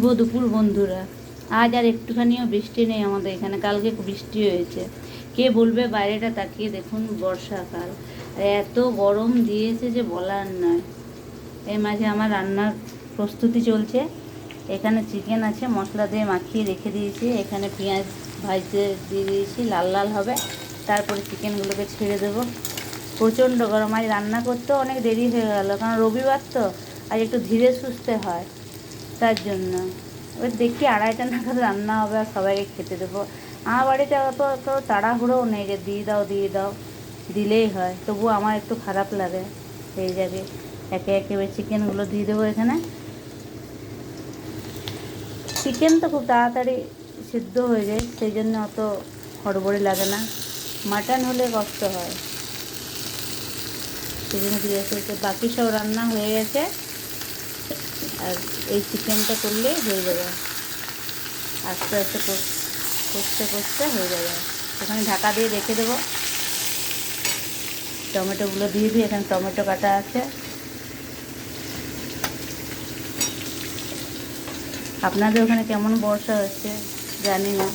শুভ দুপুর বন্ধুরা। আজ আর একটুখানিও বৃষ্টি নেই আমাদের এখানে, কালকে বৃষ্টি হয়েছে। কে বলবে বাইরেটা তাকিয়ে দেখুন, বর্ষাকাল আর এত গরম দিয়েছে যে বলার নয়। এর মাঝে আমার রান্নার প্রস্তুতি চলছে। এখানে চিকেন আছে, মশলা দিয়ে মাখিয়ে রেখে দিয়েছি। এখানে পেঁয়াজ ভাজতে দিয়ে দিয়েছি, লাল লাল হবে। তারপরে চিকেনগুলোকে ছেড়ে দেবো। প্রচণ্ড গরম, আজ রান্না করতেও অনেক দেরি হয়ে গেল, কারণ রবিবার তো আজ একটু ধীরে সুস্থে হয়, তার জন্য। এবার দেখি 2:30টা নাগাদ রান্না হবে আর সবাইকে খেতে দেবো। আমার বাড়িতে অত তাড়াহুড়োও নেই যে দিয়ে দাও দিয়ে দাও, দিলেই হয়। তবুও আমার একটু খারাপ লাগে। সেই যাবে একে একে চিকেনগুলো দিয়ে দেবো এখানে। চিকেন তো খুব তাড়াতাড়ি সিদ্ধ হয়ে যায়, সেই জন্য অত হড়বড়ি লাগে না। মাটন হলে কষ্ট হয়, সেই জন্য দিয়ে এসেছে। বাকি সব রান্না হয়ে গেছে, আর এই চিকেনটা করলেই হয়ে যাবে। আস্তে আস্তে কষতে কষতে হয়ে যাবে। ওখানে ঢাকা দিয়ে রেখে দেবো। টমেটোগুলো দিয়ে দিই, এখানে টমেটো কাটা আছে। আপনাদের ওখানে কেমন বর্ষা হচ্ছে জানি না,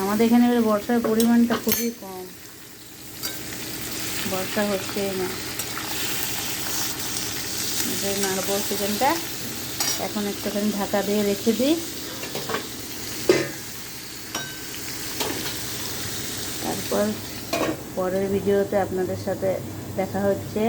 আমাদের এখানে এবার বর্ষার পরিমাণটা খুবই কম, বর্ষা হচ্ছেই না। নাড়বো চিকেনটা, এখন একটুখানি ঢাকা দিয়ে রেখে দিই। তারপর পরের ভিডিওতে আপনাদের সাথে দেখা হচ্ছে।